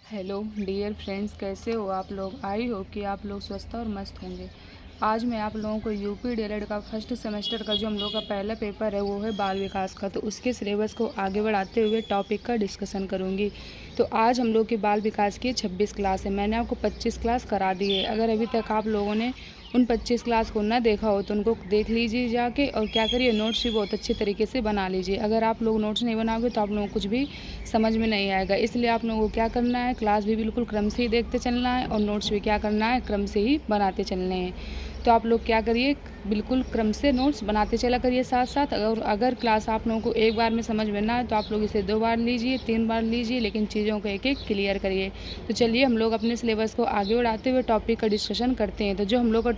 Hello dear friends, कैसे हो आप लोग। आई हो कि आप लोग स्वस्थ और मस्त होंगे। आज मैं आप लोगों को यूपी डीएलएड का फर्स्ट सेमेस्टर का जो हम लोग का पहला पेपर है वो है बाल विकास का। तो उसके सिलेबस को आगे बढ़ाते हुए टॉपिक का डिस्कशन करूंगी। तो आज हम लोग की बाल विकास की 26 क्लास है। मैंने आपको 25 क्लास करा दी है। अगर अभी तक आप लोगों ने उन 25 क्लास को ना देखा हो तो उनको देख लीजिए जाके, और क्या करिए, नोट्स भी बहुत अच्छे तरीके से बना लीजिए। अगर आप लोग नोट्स नहीं बनाओगे तो आप लोगों को कुछ भी समझ में नहीं आएगा। इसलिए आप लोगों को क्या करना है, क्लास भी बिल्कुल क्रम से ही देखते चलना है और नोट्स भी क्या करना है, क्रम से ही बनाते चलने हैं। तो आप लोग क्या करिए, बिल्कुल क्रम से नोट्स बनाते चला करिए साथ साथ। अगर क्लास आप लोगों को एक बार में समझ में ना आए तो आप लोग इसे 2 बार लीजिए, 3 बार लीजिए, लेकिन चीज़ों को एक एक क्लियर करिए। तो चलिए हम लोग अपने सिलेबस को आगे बढ़ाते हुए टॉपिक का डिस्कशन करते हैं। तो जो हम लोग का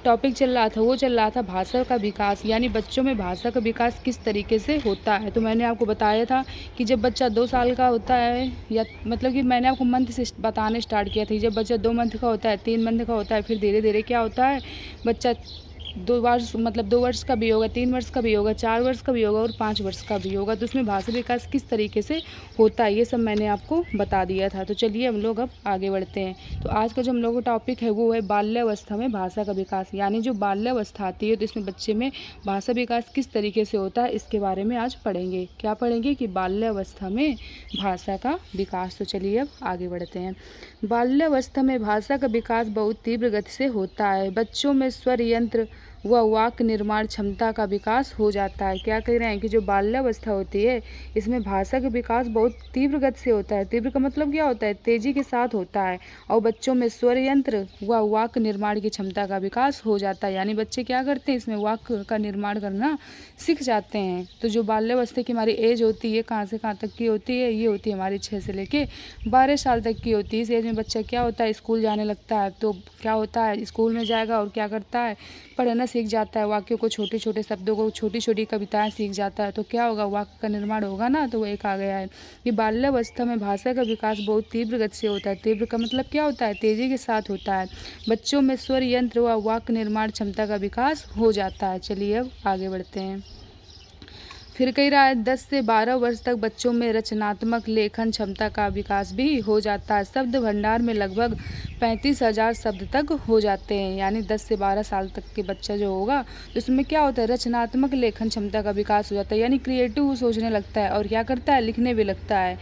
टॉपिक चल रहा था वो चल रहा था भाषा का विकास, यानी बच्चों में भाषा का विकास किस तरीके से होता है। तो मैंने आपको बताया था कि जब बच्चा 2 साल का होता है, या मतलब कि मैंने आपको मंथ से बताने स्टार्ट किया था। जब बच्चा 2 मंथ का होता है, 3 मंथ का होता है, फिर धीरे धीरे क्या होता है, बच्चा 2 वर्ष का भी होगा, 3 वर्ष का भी होगा, 4 वर्ष का भी होगा और 5 वर्ष का भी होगा। तो उसमें भाषा विकास किस तरीके से होता है ये सब मैंने आपको बता दिया था। तो चलिए हम लोग अब आगे बढ़ते हैं। तो आज का जो हम लोग का टॉपिक है वो है बाल्यावस्था में भाषा का विकास, यानी जो बाल्यावस्था आती है तो इसमें बच्चे में भाषा विकास किस तरीके से होता है इसके बारे में आज पढ़ेंगे। क्या पढ़ेंगे कि बाल्यावस्था में भाषा का विकास। तो चलिए अब आगे बढ़ते हैं। बाल्यावस्था में भाषा का विकास बहुत तीव्र गति से होता है। बच्चों में स्वर यंत्र व वाक्य निर्माण क्षमता का विकास हो जाता है। क्या कह रहे हैं कि जो बाल्यावस्था होती है इसमें भाषा का विकास बहुत तीव्र गति से होता है। तीव्र का मतलब क्या होता है, तेजी के साथ होता है। और बच्चों में स्वर यंत्र व वाक्य निर्माण की क्षमता का विकास हो जाता है, यानी बच्चे क्या करते हैं, इसमें वाक्य का निर्माण करना सीख जाते हैं। तो जो बाल्यावस्था की हमारी एज होती है, कहाँ से कहाँ तक की होती है, ये होती है हमारी 6 से लेके 12 साल तक की होती है। इस एज में बच्चा क्या होता है, स्कूल जाने लगता है। तो क्या होता है, स्कूल में जाएगा और क्या करता है, पढ़ना सीख जाता है, वाक्यों को, छोटे छोटे शब्दों को, छोटी छोटी कविताएं सीख जाता है। तो क्या होगा, वाक्य का निर्माण होगा ना। तो वो एक आ गया है कि बाल्यावस्था में भाषा का विकास बहुत तीव्र गति से होता है। तीव्र का मतलब क्या होता है, तेजी के साथ होता है। बच्चों में स्वर यंत्र व वाक्य निर्माण क्षमता का विकास हो जाता है। चलिए अब आगे बढ़ते हैं। फिर कह रहा है 10 से 12 वर्ष तक बच्चों में रचनात्मक लेखन क्षमता का विकास भी हो जाता है। शब्द भंडार में लगभग 35,000 शब्द तक हो जाते हैं, यानी 10 से 12 साल तक के बच्चा जो होगा तो उसमें क्या होता है, रचनात्मक लेखन क्षमता का विकास हो जाता है, यानी क्रिएटिव सोचने लगता है और क्या करता है, लिखने भी लगता है,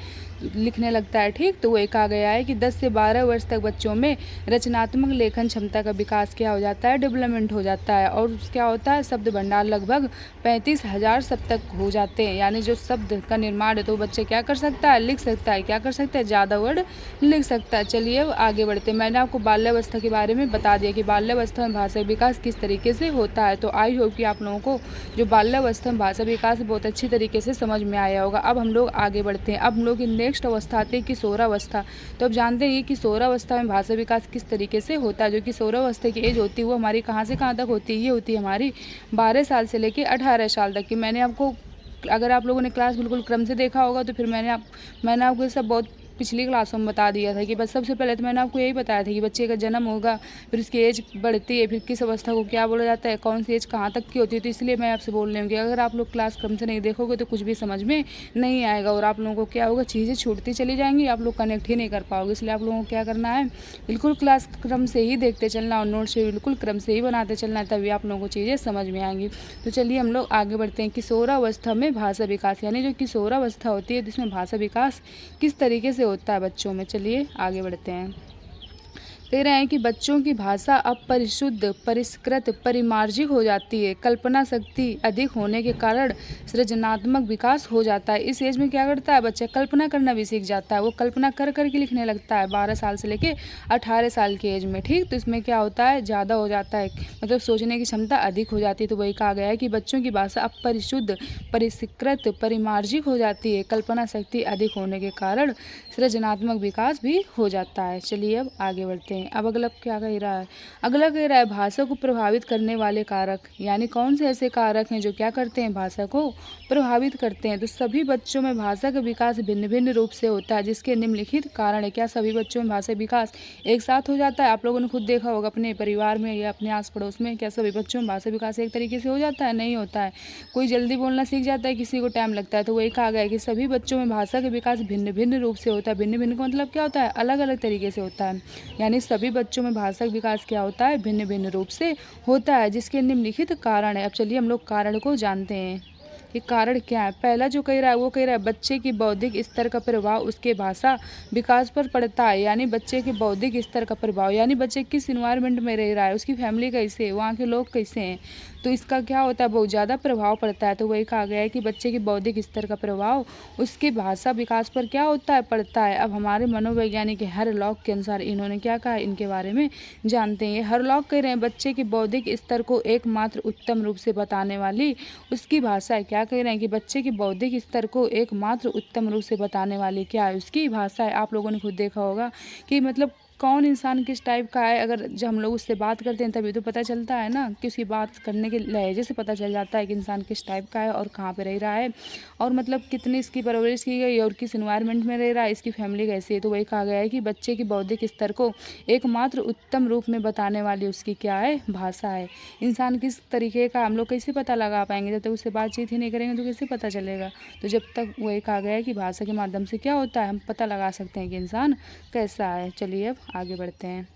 लिखने लगता है। ठीक, तो वो एक आ गया है कि 10 से 12 वर्ष तक बच्चों में रचनात्मक लेखन क्षमता का विकास क्या हो जाता है, डेवलपमेंट हो जाता है। और क्या होता है, शब्द भंडार लगभग 35,000 शब्द तक हो जाते हैं, यानी जो शब्द का निर्माण है तो बच्चे क्या कर सकता है, लिख सकता है। क्या कर सकता है, ज़्यादा वर्ड लिख सकता है। चलिए अब आगे बढ़ते हैं। मैंने आपको बाल्यावस्था के बारे में बता दिया कि बाल्यावस्था में भाषा विकास किस तरीके से होता है। तो आई होप कि आप लोगों को जो बाल्यावस्था में भाषा विकास बहुत अच्छी तरीके से समझ में आया होगा। अब हम लोग आगे बढ़ते हैं। अब हम लोग की नेक्स्ट अवस्था आती है किशोरावस्था। तो अब जानते हैं किशोरावस्था में भाषा विकास किस तरीके से होता है। जो किशोरावस्था की एज होती है वो हमारी कहाँ से कहाँ तक होती है, ये होती है हमारी 12 साल से लेकर 18 साल तक की। मैंने आपको, अगर आप लोगों ने क्लास बिल्कुल क्रम से देखा होगा तो फिर मैंने आपको ये सब बहुत पिछली क्लासों में बता दिया था कि बस सबसे पहले तो मैंने आपको यही बताया था कि बच्चे का जन्म होगा, फिर उसकी एज बढ़ती है, फिर किस अवस्था को क्या बोला जाता है, कौन सी एज कहाँ तक की होती है। तो इसलिए मैं आपसे बोल रही हूँ कि अगर आप लोग क्लास क्रम से नहीं देखोगे तो कुछ भी समझ में नहीं आएगा और आप लोगों को क्या होगा, चीज़ें छूटती चली जाएंगी, आप लोग कनेक्ट ही नहीं कर पाओगे। इसलिए आप लोगों को क्या करना है, बिल्कुल क्लास क्रम से ही देखते चलना और नोट्स भी बिल्कुल क्रम से ही बनाते चलना है, तभी आप लोगों को चीज़ें समझ में आएंगी। तो चलिए हम लोग आगे बढ़ते हैं। किशोरावस्था में भाषा विकास, यानी जो किशोरावस्था होती है जिसमें भाषा विकास किस तरीके से होता है बच्चों में। चलिए आगे बढ़ते हैं। कह रहे हैं कि बच्चों की भाषा अब परिशुद्ध, परिष्कृत, परिमार्जित हो जाती है। कल्पना शक्ति अधिक होने के कारण सृजनात्मक विकास हो जाता है। इस एज में क्या करता है बच्चा, कल्पना करना भी सीख जाता है। वो कल्पना कर कर के लिखने लगता है 12 साल से लेके 18 साल की एज में। ठीक, तो इसमें क्या होता है, ज़्यादा हो जाता है, मतलब सोचने की क्षमता अधिक हो जाती है। तो वही कहा गया है कि बच्चों की भाषा अब परिशुद्ध, परिष्कृत, परिमार्जित हो जाती है। कल्पना शक्ति अधिक होने के कारण सृजनात्मक विकास भी हो जाता है। चलिए अब आगे बढ़ते हैं। हैं। अब अगला क्या कह रहा है, अगला कह रहा है भाषा को प्रभावित करने वाले कारक, यानी कौन से ऐसे कारक हैं जो क्या करते हैं, भाषा को प्रभावित करते हैं। तो सभी बच्चों में भाषा का विकास भिन्न भिन्न रूप से होता है, जिसके निम्नलिखित कारण है। क्या सभी बच्चों में भाषा विकास एक साथ हो जाता है? आप लोगों ने खुद देखा होगा अपने परिवार में या अपने आस पड़ोस में, क्या सभी बच्चों में भाषा विकास एक तरीके से हो जाता है? नहीं होता है। कोई जल्दी बोलना सीख जाता है, किसी को टाइम लगता है। तो वही कहा गया है कि सभी बच्चों में भाषा का विकास भिन्न भिन्न रूप से होता है। भिन्न भिन्न का मतलब क्या होता है, अलग अलग तरीके से होता है। यानी सभी बच्चों में भाषा का विकास क्या होता है, भिन्न भिन्न रूप से होता है, जिसके निम्नलिखित कारण है। अब चलिए हम लोग कारण को जानते हैं कि कारण क्या है। पहला जो कह रहा है वो कह रहा है बच्चे की बौद्धिक स्तर का प्रभाव उसके भाषा विकास पर पड़ता है। यानी बच्चे के बौद्धिक स्तर का प्रभाव, यानी बच्चे किस इन्वायरमेंट में रह रहा है, उसकी फैमिली कैसे है, वहाँ के लोग कैसे हैं, तो इसका क्या होता है, बहुत ज़्यादा प्रभाव पड़ता है। तो वही कहा गया है कि बच्चे के बौद्धिक स्तर का प्रभाव उसके भाषा विकास पर क्या होता है, पड़ता है। अब हमारे मनोवैज्ञानिक हरलॉक के अनुसार इन्होंने क्या कहा, इनके बारे में जानते हैं। हरलॉक कह रहे हैं बच्चे के बौद्धिक स्तर को एकमात्र उत्तम रूप से बताने वाली उसकी भाषा है। क्या कह रहे हैं कि बच्चे के बौद्धिक स्तर को एकमात्र उत्तम रूप से बताने वाली क्या है, उसकी भाषा है। आप लोगों ने खुद देखा होगा कि मतलब कौन इंसान किस टाइप का है, अगर जब हम लोग उससे बात करते हैं तभी तो पता चलता है ना, कि उसकी बात करने के लहजे से पता चल जाता है कि इंसान किस टाइप का है और कहाँ पे रह रहा है, और मतलब कितनी इसकी परवरिश की गई और किस इन्वायरमेंट में रह रहा है, इसकी फैमिली कैसी है। तो वही कहा गया है कि बच्चे के बौद्धिक स्तर को एकमात्र उत्तम रूप में बताने वाली उसकी क्या है, भाषा है। इंसान किस तरीके का, हम लोग कैसे पता लगा पाएंगे, जब तक उससे बातचीत ही नहीं करेंगे तो कैसे पता चलेगा। तो जब तक वही कहा गया है कि भाषा के माध्यम से क्या होता है, हम पता लगा सकते हैं कि इंसान कैसा है। चलिए अब आगे बढ़ते हैं।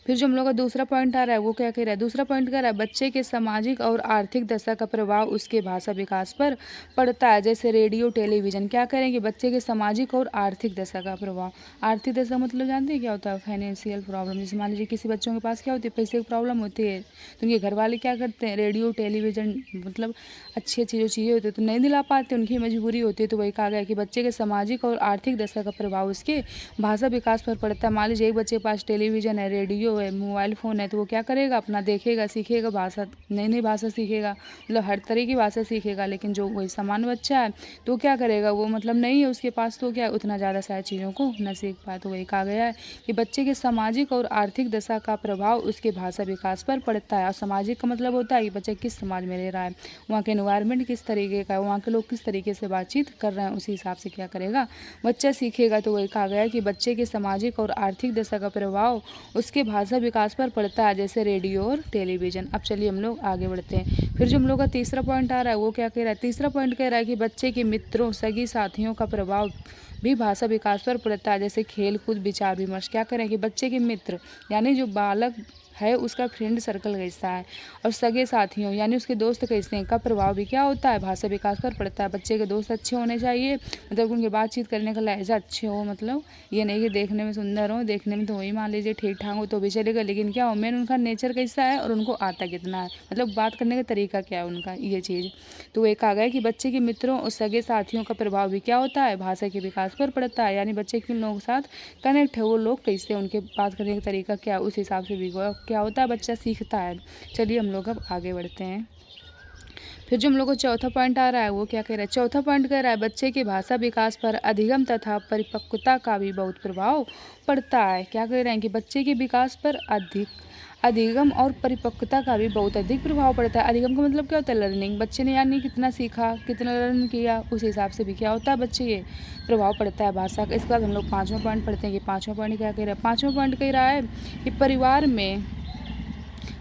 फिर जो हम लोग का दूसरा पॉइंट आ रहा है वो क्या कह रहा है, दूसरा पॉइंट कह रहा है बच्चे के सामाजिक और आर्थिक दशा का प्रभाव उसके भाषा विकास पर पड़ता है, जैसे रेडियो टेलीविजन। क्या करेंगे, बच्चे के सामाजिक और आर्थिक दशा का प्रभाव। आर्थिक दशा मतलब जानते हैं क्या होता है, फाइनेंशियल प्रॉब्लम। जैसे मान लीजिए किसी बच्चों के पास क्या होती है, पैसे की प्रॉब्लम होती है, तो उनके घर वाले क्या करते हैं, रेडियो टेलीविजन मतलब अच्छी अच्छी जो चीज़ें होती है तो नहीं दिला पाते, उनकी मजबूरी होती है। तो वही कहा गया कि बच्चे के सामाजिक और आर्थिक दशा का प्रभाव उसके भाषा विकास पर पड़ता है। मान लीजिए एक बच्चे के पास टेलीविजन है, रेडियो है, मोबाइल फ़ोन है, तो वो क्या करेगा, अपना देखेगा, सीखेगा भाषा, नई नई भाषा सीखेगा, मतलब हर तरह की भाषा सीखेगा। लेकिन जो वही सामान्य बच्चा है तो क्या करेगा, वो मतलब नहीं है उसके पास, तो क्या उतना ज़्यादा सारी चीज़ों को न सीख पाए। तो वही कहा गया है कि बच्चे के सामाजिक और आर्थिक दशा का प्रभाव उसके भाषा विकास पर पड़ता है। और सामाजिक का मतलब होता है कि बच्चा किस समाज में रह रहा है, वहाँ के एनवायरनमेंट किस तरीके का है, वहाँ के लोग किस तरीके से बातचीत कर रहे हैं, उसी हिसाब से क्या करेगा, बच्चा सीखेगा। तो वही कहा गया है कि बच्चे के सामाजिक और आर्थिक दशा का प्रभाव उसके भाषा विकास पर पड़ता है, जैसे रेडियो और टेलीविजन। अब चलिए हम लोग आगे बढ़ते हैं। फिर जो हम लोग का तीसरा पॉइंट आ रहा है वो क्या कह रहा है, तीसरा पॉइंट कह रहा है कि बच्चे के मित्रों, सगी साथियों का प्रभाव भी भाषा विकास पर पड़ता है, जैसे खेल कूद, विचार विमर्श। क्या करें कि बच्चे के मित्र यानी जो बालक है उसका फ्रेंड सर्कल कैसा है, और सगे साथियों यानी उसके दोस्त कैसे हैं, का प्रभाव भी क्या होता है, भाषा विकास पर पड़ता है। बच्चे के दोस्त अच्छे होने चाहिए, मतलब उनके बातचीत करने का लहजा अच्छे हो, मतलब ये नहीं कि देखने में सुंदर हो, देखने में तो वही मान लीजिए ठीक ठाक हो तो भी चलेगा, लेकिन क्या हो, मेन उनका नेचर कैसा है और उनको आता कितना है, मतलब बात करने का तरीका क्या है उनका, ये चीज़। तो एक आ गया कि बच्चे के मित्रों और सगे साथियों का प्रभाव भी क्या होता है, भाषा के विकास पर पड़ता है। यानी बच्चे किन लोगों के साथ कनेक्ट है, वो लोग कैसे, उनके बात करने का तरीका क्या है, उस हिसाब से भी क्या होता है, बच्चा सीखता है। चलिए हम लोग अब आगे बढ़ते हैं। फिर जो हम लोग को चौथा पॉइंट आ रहा है वो क्या कह रहा है, चौथा पॉइंट कह रहा है बच्चे के भाषा विकास पर अधिगम तथा परिपक्वता का भी बहुत प्रभाव पड़ता है। क्या कह रहे हैं कि बच्चे के विकास पर अधिगम और परिपक्वता का भी बहुत अधिक प्रभाव पड़ता है। अधिगम का मतलब क्या होता है, लर्निंग। बच्चे ने यानी कितना सीखा, कितना लर्न किया, उस हिसाब से भी क्या होता है, बच्चे ये प्रभाव पड़ता है भाषा का। इसके बाद हम लोग पाँचवां पॉइंट पढ़ते हैं कि पाँचवां पॉइंट क्या कह रहा है। पाँचवां पॉइंट कह रहा है कि परिवार में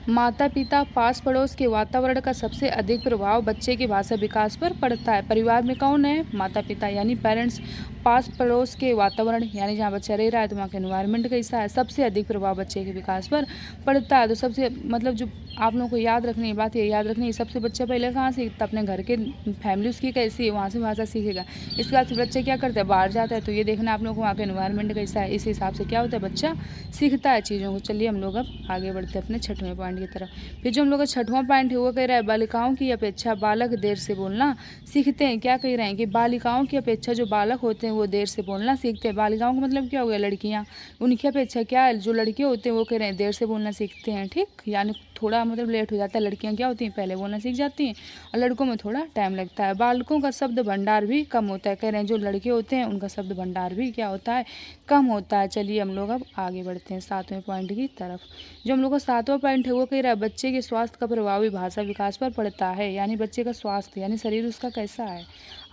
माता पिता, पास पड़ोस के वातावरण का सबसे अधिक प्रभाव बच्चे के भाषा विकास पर पड़ता है। परिवार में कौन है, माता पिता यानी पेरेंट्स, पास पड़ोस के वातावरण यानी जहाँ बच्चा रह रहा है तो वहाँ का एनवायरनमेंट कैसा है, सबसे अधिक प्रभाव बच्चे के विकास पर पड़ता है। तो सबसे मतलब जो आप लोगों को याद रखनी है, बात ये याद रखनी है, सबसे बच्चा पहले कहाँ सीखता, अपने घर के फैमिली उसकी कैसी है, वहाँ से भाषा सीखेगा। इसके बाद फिर बच्चे क्या करते हैं, बाहर जाता है, तो ये देखना आप लोग को वहाँ का एनवायरनमेंट कैसा है, इस हिसाब से क्या होता है, बच्चा सीखता है चीज़ों को। चलिए हम लोग अब आगे बढ़ते हैं अपने छठवें पॉइंट की तरफ। फिर जो हम लोग का 6वां पॉइंट है वो कह रहा है बालिकाओं की अपेक्षा बालक देर से बोलना सीखते हैं। क्या कह रहे हैं कि बालिकाओं की अपेक्षा जो बालक होते हैं वो देर से बोलना सीखते हैं। बालिकाओं का मतलब क्या हो गया, लड़कियाँ। उनकी अपेक्षा क्या है, जो लड़के होते हैं वो कह रहे हैं देर से बोलना सीखते हैं। ठीक, यानी थोड़ा मतलब लेट हो जाता है। लड़कियां क्या होती हैं, पहले बोलना सीख जाती हैं और लड़कों में थोड़ा टाइम लगता है। बालकों का शब्द भंडार भी कम होता है। कह रहे हैं जो लड़के होते हैं उनका शब्द भंडार भी क्या होता है, कम होता है। चलिए हम लोग अब आगे बढ़ते हैं 7वें पॉइंट की तरफ। जो हम लोग का 7वां पॉइंट है वो कह रहा है बच्चे के स्वास्थ्य का प्रभाव भी भाषा विकास पर पड़ता है। यानी बच्चे का स्वास्थ्य यानी शरीर उसका कैसा है।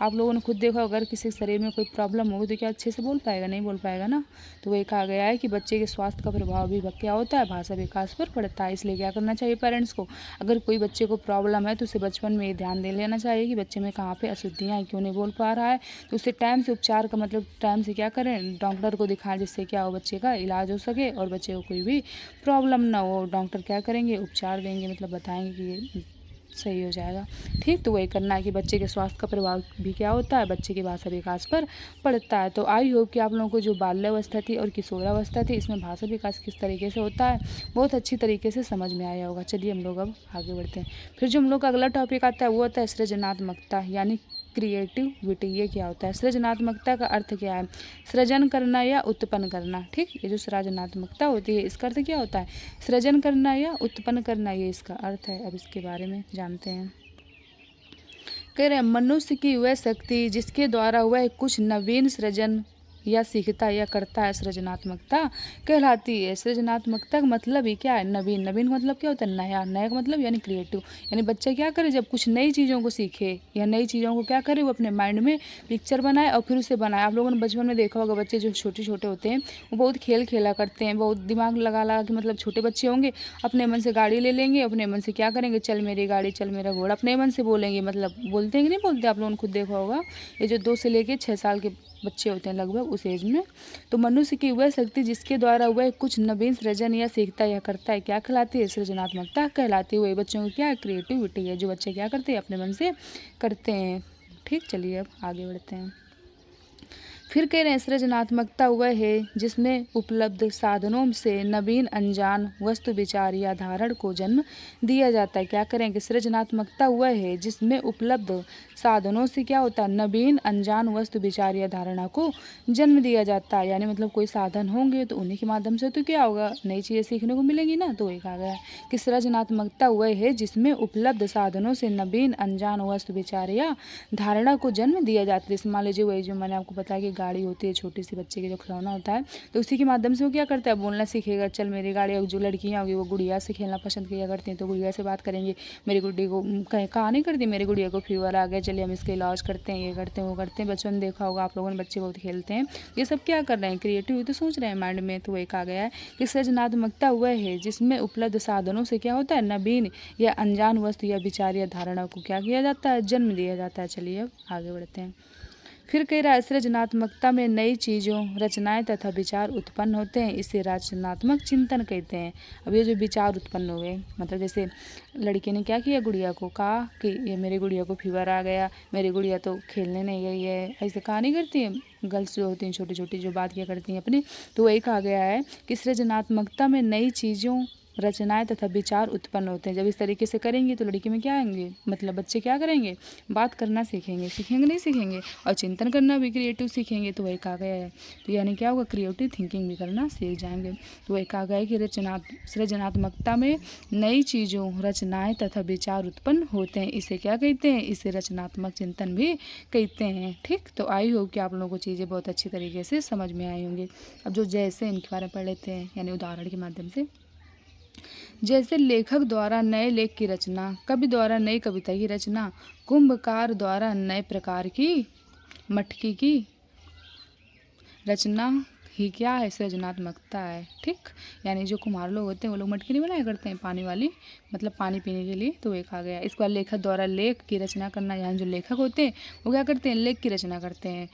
आप लोगों ने खुद देखा, अगर किसी शरीर में कोई प्रॉब्लम होगी तो क्या अच्छे से बोल पाएगा, नहीं बोल पाएगा ना। तो वही कहा गया है कि बच्चे के स्वास्थ्य का प्रभाव भी क्या होता है, भाषा विकास पर पड़ता है। इसलिए क्या करना चाहिए पेरेंट्स को, अगर कोई बच्चे को प्रॉब्लम है तो उसे बचपन में ध्यान दे लेना चाहिए कि बच्चे में कहाँ पे अशुद्धियाँ हैं, क्यों नहीं बोल पा रहा है। तो उसे टाइम से उपचार का मतलब टाइम से क्या करें, डॉक्टर को दिखाएं, जिससे क्या हो बच्चे का इलाज हो सके और बच्चे को कोई भी प्रॉब्लम ना हो। डॉक्टर क्या करेंगे, उपचार देंगे, मतलब बताएंगे कि ये सही हो जाएगा। ठीक, तो वही करना है कि बच्चे के स्वास्थ्य का प्रभाव भी क्या होता है, बच्चे के भाषा विकास पर पड़ता है। तो आई होप कि आप लोगों को जो बाल्यावस्था थी और किशोरावस्था थी, इसमें भाषा विकास किस तरीके से होता है बहुत अच्छी तरीके से समझ में आया होगा। चलिए हम लोग अब आगे बढ़ते हैं। फिर जो हम लोग का अगला टॉपिक आता है वो होता है सृजनात्मकता यानी क्रिएटिविटी। ये क्या होता है, सृजनात्मकता का अर्थ क्या है, सृजन करना या उत्पन्न करना। ठीक, ये जो सृजनात्मकता होती है इसका अर्थ क्या होता है, सृजन करना या उत्पन्न करना, ये इसका अर्थ है। अब इसके बारे में जानते हैं। कह रहे हैं मनुष्य की वह शक्ति जिसके द्वारा वह कुछ नवीन सृजन या सीखता या करता है, सृजनात्मकता कहलाती है। सृजनात्मकता का मतलब ही क्या है, नवीन। नवीन का मतलब क्या होता है, नया। नया का मतलब यानी क्रिएटिव। यानी बच्चा क्या करे, जब कुछ नई चीज़ों को सीखे या नई चीज़ों को क्या करे, वो अपने माइंड में पिक्चर बनाए और फिर उसे बनाए। आप लोगों ने बचपन में देखा होगा, बच्चे जो छोटे छोटे होते हैं वो बहुत खेल खेला करते हैं, बहुत दिमाग लगा लगा के, मतलब छोटे बच्चे होंगे अपने मन से गाड़ी ले लेंगे, अपने मन से क्या करेंगे, चल मेरी गाड़ी, चल मेरा घोड़ा, अपने मन से बोलेंगे। मतलब बोलते हैं कि नहीं बोलते, आप लोगों ने खुद देखा होगा। ये जो 2 से लेके 6 साल के बच्चे होते हैं लगभग उस एज में। तो मनुष्य की वह शक्ति जिसके द्वारा वह कुछ नवीन सृजन या सीखता या करता है, क्या कहलाती है, सृजनात्मकता कहलाती है। वही बच्चों को क्या है, क्रिएटिविटी है, जो बच्चे क्या करते हैं अपने मन से करते हैं। ठीक, चलिए अब आगे बढ़ते हैं। फिर कह रहे हैं सृजनात्मकता वह है जिसमें उपलब्ध साधनों से नवीन अनजान वस्तु विचार या धारण को जन्म दिया जाता है। क्या करेंगे, सृजनात्मकता वह है जिसमें उपलब्ध साधनों से क्या होता है, नवीन अनजान वस्तु विचार या धारणा को जन्म दिया जाता है। यानी मतलब कोई साधन होंगे तो उन्हीं के माध्यम से तो क्या होगा, नई चीज़ें सीखने को मिलेंगी ना। तो वही कहा गया है कि सृजनात्मकता वह है जिसमें उपलब्ध साधनों से नवीन अनजान वस्तु विचार या धारणा को जन्म दिया जाता है। जैसे मान लीजिए वही जो मैंने आपको बताया कि गाड़ी होती है, छोटी सी बच्चे के जो खिलौना होता है, तो उसी के माध्यम से वो क्या करता है, बोलना सीखेगा, चल मेरी गाड़ी। और जो लड़कियाँ होगी वो गुड़िया से खेलना पसंद किया करती हैं, तो गुड़िया से बात करेंगे, मेरी गुड्डी को कहीं कहा नहीं करती, मेरी गुड़िया को फीवर आ गया, चलिए हम इसका इलाज करते हैं, ये करते हैं वो करते हैं। बचपन देखा होगा आप लोगों ने, बच्चे बहुत खेलते हैं। ये सब क्या कर रहे हैं, क्रिएटिव तो सोच रहे हैं माइंड में। तो वही कहा गया है कि सृजनात्मकता वह है जिसमें उपलब्ध साधनों से क्या होता है, नवीन या अनजान वस्तु या विचार या धारणा को क्या किया जाता है, जन्म दिया जाता है। चलिए अब आगे बढ़ते हैं। फिर कह रहा है सृजनात्मकता में नई चीज़ों, रचनाएं तथा विचार उत्पन्न होते हैं, इसे रचनात्मक चिंतन कहते हैं। अब ये जो विचार उत्पन्न हो गए, मतलब जैसे लड़के ने क्या किया, गुड़िया को कहा कि ये मेरी गुड़िया को फीवर आ गया, मेरी गुड़िया तो खेलने नहीं गई है, ऐसे कहा नहीं करती है गर्ल्स जो होती हैं, छोटी छोटी जो बात किया करती हैं अपनी। तो वही कहा गया है कि सृजनात्मकता में नई चीज़ों, रचनाएं तथा विचार उत्पन्न होते हैं। जब इस तरीके से करेंगे तो लड़की में क्या आएंगे, मतलब बच्चे क्या करेंगे, बात करना सीखेंगे, सीखेंगे नहीं सीखेंगे, और चिंतन करना भी क्रिएटिव सीखेंगे। तो वही कहा गया है, तो यानी क्या होगा, क्रिएटिव थिंकिंग भी करना सीख जाएंगे। तो वही कहा गया है कि सृजनात्मकता में नई चीज़ों, रचनाएं तथा विचार उत्पन्न होते हैं, इसे क्या कहते हैं, इसे रचनात्मक चिंतन भी कहते हैं। ठीक, तो आई होप कि आप लोगों को चीज़ें बहुत अच्छी तरीके से समझ में आई होंगी। अब जो जैसे इनके बारे में पढ़ लेते हैं, यानी उदाहरण के माध्यम से। जैसे लेखक द्वारा नए लेख की रचना, कवि द्वारा नई कविता की रचना, कुंभकार द्वारा नए प्रकार की मटकी की रचना ही क्या है, सृजनात्मकता है। ठीक, यानी जो कुम्हार लोग होते हैं वो लोग मटकी नहीं बनाया करते हैं पानी वाली, मतलब पानी पीने के लिए। तो एक आ गया। इसके बाद लेखक द्वारा लेख की रचना करना, यानी जो लेखक होते हैं वो क्या करते हैं, लेख की रचना करते हैं,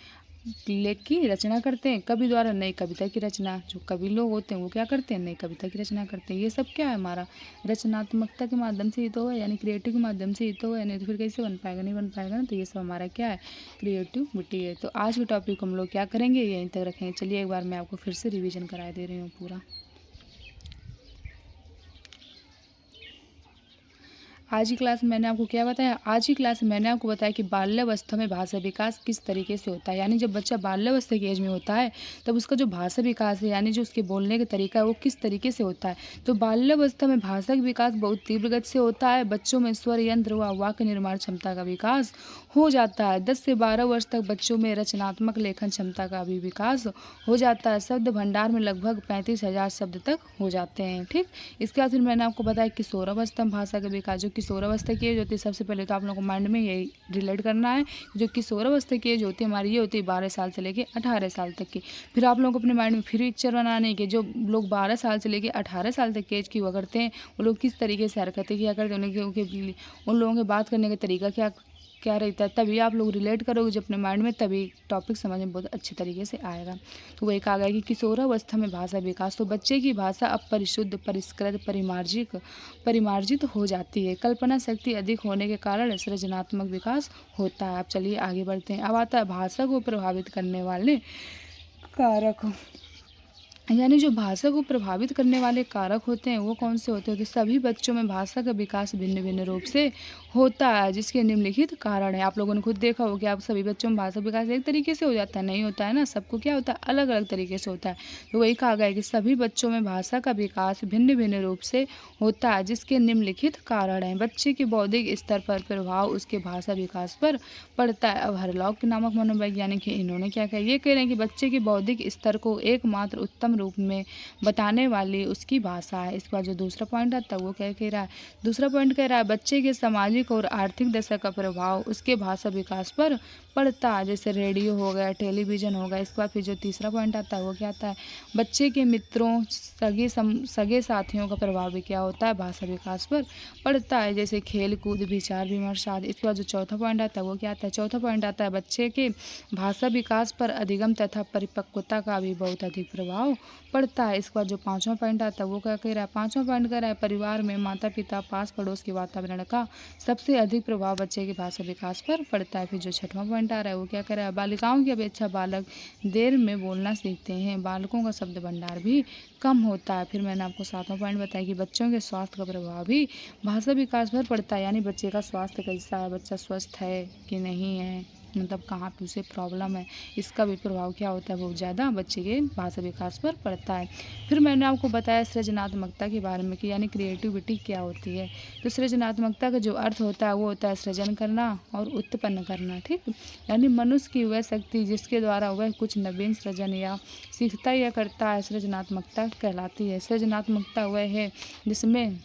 लेख की रचना करते हैं। कवि द्वारा नई कविता की रचना, जो कवि लोग होते हैं वो क्या करते हैं, नई कविता की रचना करते हैं। ये सब क्या है, हमारा रचनात्मकता के माध्यम से ही तो है, यानी क्रिएटिव के माध्यम से ही तो है, नहीं तो फिर कैसे बन पाएगा, नहीं बन पाएगा ना। तो ये सब हमारा क्या है, क्रिएटिविटी है। तो आज के टॉपिक को हम लोग क्या करेंगे, यहीं तक रखेंगे। चलिए एक बार मैं आपको फिर से रिविजन करा दे रही हूँ पूरा। आज की क्लास में मैंने आपको क्या बताया? आज की क्लास में मैंने आपको बताया कि बाल्यावस्था में भाषा विकास किस तरीके से होता है। यानी जब बच्चा बाल्यावस्था की एज में होता है, तब उसका जो भाषा विकास है, यानी जो उसके बोलने का तरीका है, वो किस तरीके से होता है। तो बाल्यावस्था में भाषा का विकास बहुत तीव्र गति से होता है। बच्चों में स्वर यंत्र व वाक्य निर्माण क्षमता का विकास हो जाता है। 10 से 12 वर्ष तक बच्चों में रचनात्मक लेखन क्षमता का भी विकास हो जाता है। शब्द भंडार में लगभग 35,000 शब्द तक हो जाते हैं। ठीक, इसके बाद फिर मैंने आपको बताया किशोरावस्था में भाषा का विकास। जो किशोरावस्था की एज होती है, सबसे पहले तो आप लोगों को माइंड में यही रिलेट करना है। जो किशोरावस्था की एज होती है हमारी, ये होती है 12 साल से लेके 18 साल तक की। फिर आप लोगों को अपने माइंड में फिर पिक्चर बनाने के, जो लोग 12 साल से लेके 18 साल तक की एज की हुआ करते हैं, वो लोग किस तरीके से हरकतें किया करते हैं, उन लोगों के बात करने का तरीका क्या क्या रहता है। तभी आप लोग रिलेट करोगे जब अपने माइंड में, तभी टॉपिक समझ में बहुत अच्छे तरीके से आएगा। तो वही कहा गया कि किशोरावस्था में भाषा विकास। तो बच्चे की भाषा अब परिशुद्ध, परिष्कृत, परिमार्जित हो जाती है। कल्पना शक्ति अधिक होने के कारण सृजनात्मक विकास होता है। अब चलिए आगे बढ़ते हैं। अब आता है भाषा को प्रभावित करने वाले कारक। यानी जो भाषा को प्रभावित करने वाले कारक होते हैं, वो कौन से होते हैं? तो सभी बच्चों में भाषा का विकास भिन्न भिन्न रूप से होता है, जिसके निम्नलिखित कारण है। आप लोगों ने खुद देखा हो कि आप सभी बच्चों में भाषा विकास एक तरीके से हो जाता है? नहीं होता है ना, सबको क्या होता है, अलग अलग तरीके से होता है। तो वही कहा गया है कि सभी बच्चों में भाषा का विकास भिन्न भिन्न रूप से होता है, जिसके निम्नलिखित कारण हैं। बच्चे के बौद्धिक स्तर पर प्रभाव उसके भाषा विकास पर पड़ता है। अब हरलॉक नामक मनोवैज्ञानिक है, इन्होंने क्या कहा, ये कह रहे हैं कि बच्चे के बौद्धिक स्तर को एकमात्र उत्तम रूप में बताने वाली उसकी भाषा है। इसके बाद जो दूसरा पॉइंट आता है, वो क्या कह रहा है? दूसरा पॉइंट कह रहा है बच्चे के सामाजिक और आर्थिक दशा का प्रभाव उसके भाषा विकास पर पड़ता है, जैसे रेडियो हो गया, टेलीविज़न हो गया। इसके बाद फिर जो तीसरा पॉइंट आता है, वो क्या आता है? बच्चे के मित्रों, सगे साथियों का प्रभाव भी क्या होता है, भाषा विकास पर पड़ता है, जैसे खेल कूद, विचार विमर्श आदि। इसके बाद जो चौथा पॉइंट आता है, वो क्या आता है? चौथा पॉइंट आता है बच्चे के भाषा विकास पर अधिगम तथा परिपक्वता का भी बहुत अधिक प्रभाव पड़ता है। इसके बाद जो पाँचवां पॉइंट आता है, वो क्या कह रहा है? पाँचवां पॉइंट कह रहा है परिवार में माता पिता, पास पड़ोस के वातावरण का सबसे अधिक प्रभाव बच्चे के भाषा विकास पर पड़ता है। फिर जो छठवां पॉइंट आ रहा है, वो क्या कह रहा है? बालिकाओं की अपेक्षा बालक देर में बोलना सीखते हैं, बालकों का शब्द भंडार भी कम होता है। फिर मैंने आपको सातवां पॉइंट बताया कि बच्चों के स्वास्थ्य का प्रभाव भी भाषा विकास पर पड़ता है। यानी बच्चे का स्वास्थ्य कैसा है, बच्चा स्वस्थ है कि नहीं है, मतलब कहाँ पे उसे प्रॉब्लम है, इसका भी प्रभाव क्या होता है, बहुत ज़्यादा बच्चे के भाषा विकास पर पड़ता है। फिर मैंने आपको बताया सृजनात्मकता के बारे में कि यानी क्रिएटिविटी क्या होती है। तो सृजनात्मकता का जो अर्थ होता है, वो होता है सृजन करना और उत्पन्न करना। ठीक, यानी मनुष्य की वह शक्ति जिसके द्वारा वह कुछ नवीन सृजन या सीखता या करता है, सृजनात्मकता कहलाती है। सृजनात्मकता वह है जिसमें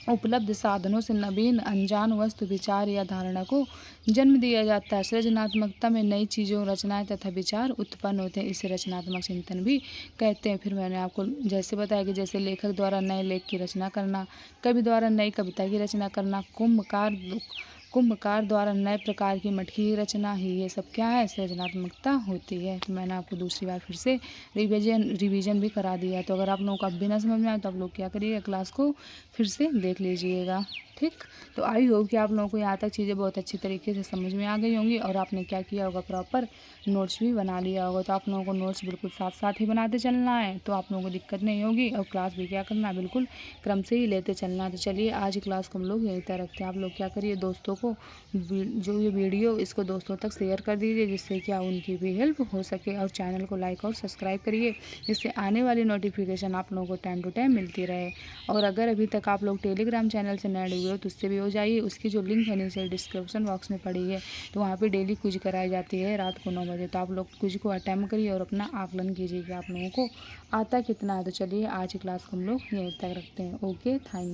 उपलब्ध साधनों से नवीन, अनजान वस्तु, विचार या धारणा को जन्म दिया जाता है। सृजनात्मकता में नई चीज़ों, रचनाएं तथा विचार उत्पन्न होते हैं। इसे रचनात्मक चिंतन भी कहते हैं। फिर मैंने आपको जैसे बताया कि जैसे लेखक द्वारा नए लेख की रचना करना, कवि द्वारा नई कविता की रचना करना, कुंभकार द्वारा नए प्रकार की मटकी की रचना ही, ये सब क्या है, सृजनात्मकता होती है। तो मैंने आपको दूसरी बार फिर से रिवीजन भी करा दिया है। तो अगर आप लोगों को अब भी ना समझ में आए, तो आप लोग क्या करिएगा, क्लास को फिर से देख लीजिएगा। ठीक, तो आई होप कि आप लोगों को यहाँ तक चीज़ें बहुत अच्छी तरीके से समझ में आ गई होंगी और आपने क्या किया होगा, प्रॉपर नोट्स भी बना लिया होगा। तो आप लोगों को नोट्स बिल्कुल साथ साथ ही बनाते चलना है, तो आप लोगों को दिक्कत नहीं होगी। और क्लास भी क्या करना है, बिल्कुल क्रम से ही लेते चलना है। तो चलिए आज क्लास को हम लोग यहीं तक रखते हैं। आप लोग क्या करिए, दोस्तों को जो ये वीडियो, इसको दोस्तों तक शेयर कर दीजिए, जिससे क्या उनकी भी हेल्प हो सके। और चैनल को लाइक और सब्सक्राइब करिए, जिससे आने वाली नोटिफिकेशन आप लोगों को टाइम टू टाइम मिलती रहे। और अगर अभी तक आप लोग टेलीग्राम चैनल से नए हुए हो, तो उससे भी हो जाइए। उसकी जो लिंक है नीचे डिस्क्रिप्शन बॉक्स में पड़ी है, तो वहाँ पे डेली क्विज कराई जाती है रात को 9 बजे। तो आप लोग क्विज को अटेम्प्ट करिए और अपना आकलन कीजिए कि आप लोगों को आता कितना है। तो चलिए आज की क्लास को हम लोग यहीं तक रखते हैं। Okay, thank